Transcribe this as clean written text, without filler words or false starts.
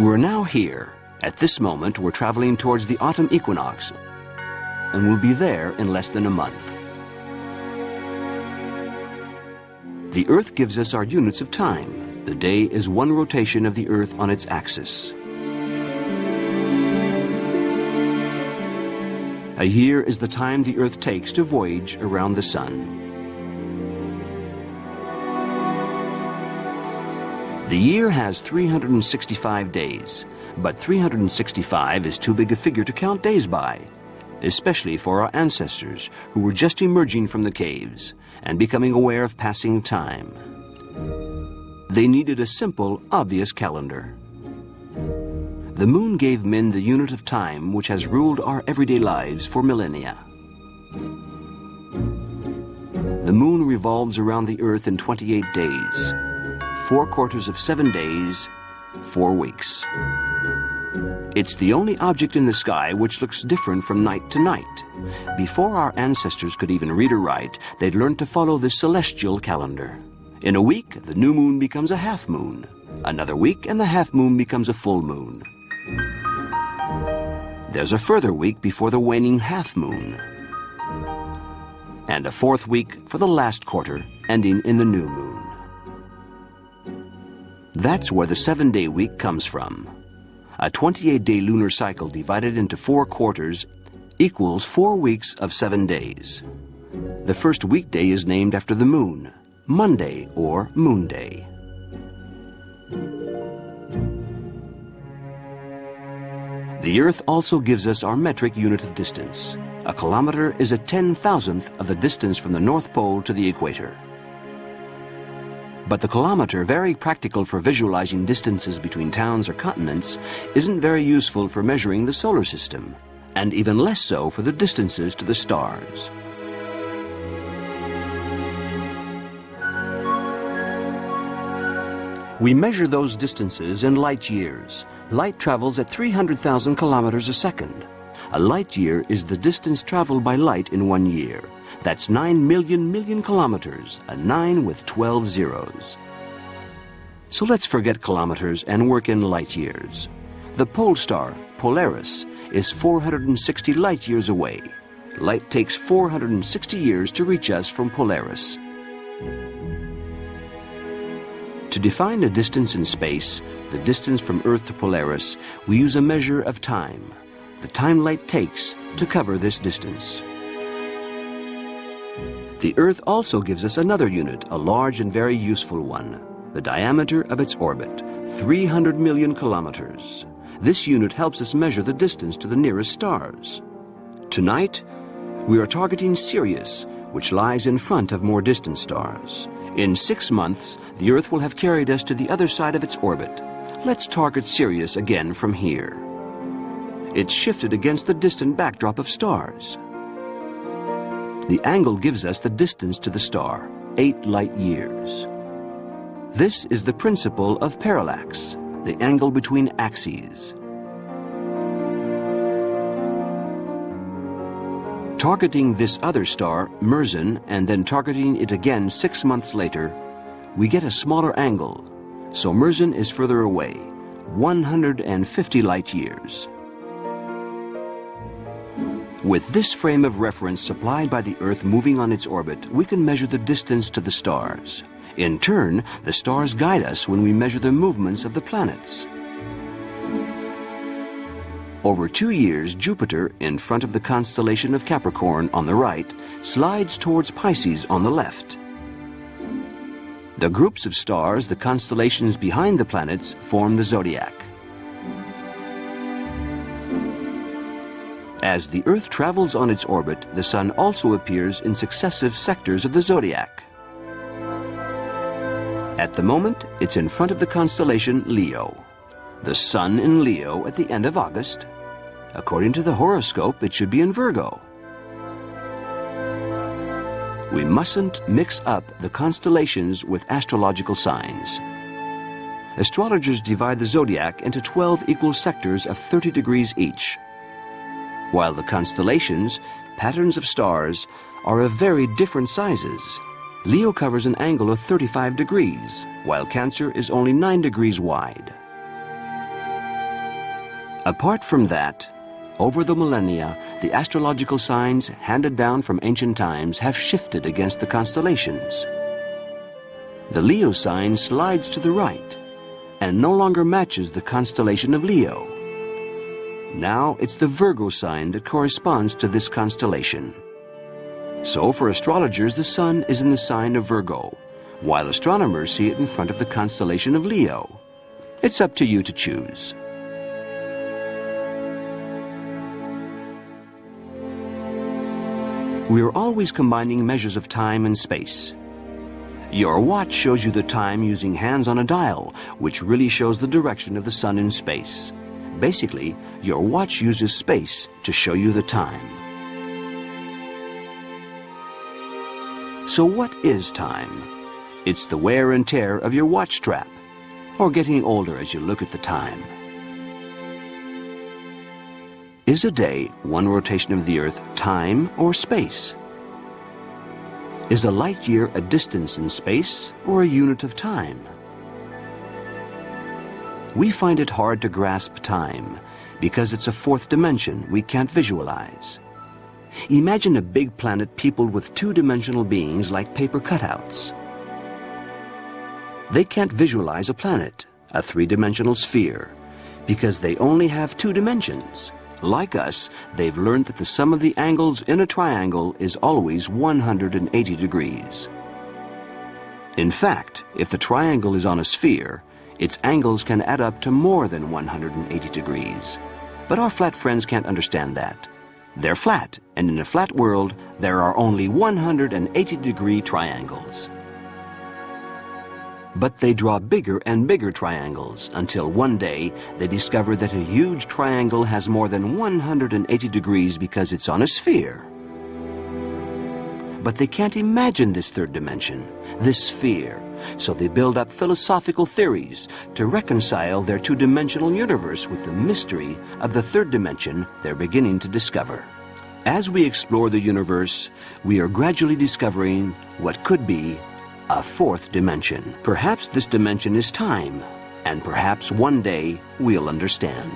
We're now here. At this moment, we're traveling towards the autumn equinox, and we'll be there in less than a month. The Earth gives us our units of time. The day is one rotation of the Earth on its axis. A year is the time the Earth takes to voyage around the Sun. The year has 365 days, but 365 is too big a figure to count days by, especially for our ancestors who were just emerging from the caves and becoming aware of passing time. They needed a simple, obvious calendar. The moon gave men the unit of time which has ruled our everyday lives for millennia. The moon revolves around the Earth in 28 days. 4 quarters of 7 days, 4 weeks. It's the only object in the sky which looks different from night to night. Before our ancestors could even read or write, they'd learned to follow the celestial calendar. In a week, the new moon becomes a half moon. Another week, and the half moon becomes a full moon. There's a further week before the waning half moon. And a 4th week for the last quarter, ending in the new moon. That's where the 7-day week comes from. A 28-day lunar cycle divided into 4 quarters equals 4 weeks of 7 days. The first weekday is named after the moon, Monday or Moon Day. The Earth also gives us our metric unit of distance. A kilometer is a 10,000th of the distance from the North Pole to the equator. But the kilometer, very practical for visualizing distances between towns or continents, isn't very useful for measuring the solar system, and even less so for the distances to the stars. We measure those distances in light years. Light travels at 300,000 kilometers a second. A light year is the distance traveled by light in 1 year. That's 9 million kilometers, a 9 with 12 zeros. So let's forget kilometers and work in light years. The pole star, Polaris, is 460 light years away. Light takes 460 years to reach us from Polaris. To define a distance in space, the distance from Earth to Polaris, we use a measure of time, the time light takes to cover this distance. The Earth also gives us another unit, a large and very useful one, the diameter of its orbit, 300 million kilometers. This unit helps us measure the distance to the nearest stars. Tonight, we are targeting Sirius, which lies in front of more distant stars. In 6 months, the Earth will have carried us to the other side of its orbit. Let's target Sirius again from here. It's shifted against the distant backdrop of stars. The angle gives us the distance to the star, 8 light years. This is the principle of parallax, the angle between axes. Targeting this other star, Mersenne, and then targeting it again 6 months later, we get a smaller angle, so Mersenne is further away, 150 light years. With this frame of reference supplied by the Earth moving on its orbit, we can measure the distance to the stars. In turn, the stars guide us when we measure the movements of the planets. Over 2 years, Jupiter, in front of the constellation of Capricorn on the right, slides towards Pisces on the left. The groups of stars, the constellations behind the planets, form the zodiac. As the Earth travels on its orbit, the Sun also appears in successive sectors of the zodiac. At the moment, it's in front of the constellation Leo. The Sun in Leo at the end of August. According to the horoscope, it should be in Virgo. We mustn't mix up the constellations with astrological signs. Astrologers divide the zodiac into 12 equal sectors of 30 degrees each, while the constellations, patterns of stars, are of very different sizes. Leo covers an angle of 35 degrees, while Cancer is only 9 degrees wide. Apart from that, over the millennia, the astrological signs handed down from ancient times have shifted against the constellations. The Leo sign slides to the right and no longer matches the constellation of Leo. Now it's the Virgo sign that corresponds to this constellation. So for astrologers, the sun is in the sign of Virgo, while astronomers see it in front of the constellation of Leo. It's up to you to choose. We are always combining measures of time and space. Your watch shows you the time using hands on a dial, which really shows the direction of the sun in space. Basically, your watch uses space to show you the time. So what is time? It's the wear and tear of your watch strap, or getting older as you look at the time. Is a day, one rotation of the Earth, time or space? Is a light year a distance in space or a unit of time? We find it hard to grasp time because it's a fourth dimension we can't visualize. Imagine a big planet peopled with two-dimensional beings like paper cutouts. They can't visualize a planet, a three-dimensional sphere, because they only have two dimensions. Like us, they've learned that the sum of the angles in a triangle is always 180 degrees. In fact, if the triangle is on a sphere, its angles can add up to more than 180 degrees. But our flat friends can't understand that. They're flat, and in a flat world, there are only 180-degree triangles. But they draw bigger and bigger triangles until one day they discover that a huge triangle has more than 180 degrees because it's on a sphere. But they can't imagine this third dimension, this sphere, so they build up philosophical theories to reconcile their two-dimensional universe with the mystery of the third dimension they're beginning to discover. As we explore the universe, we are gradually discovering what could be a fourth dimension. Perhaps this dimension is time, and perhaps one day we'll understand.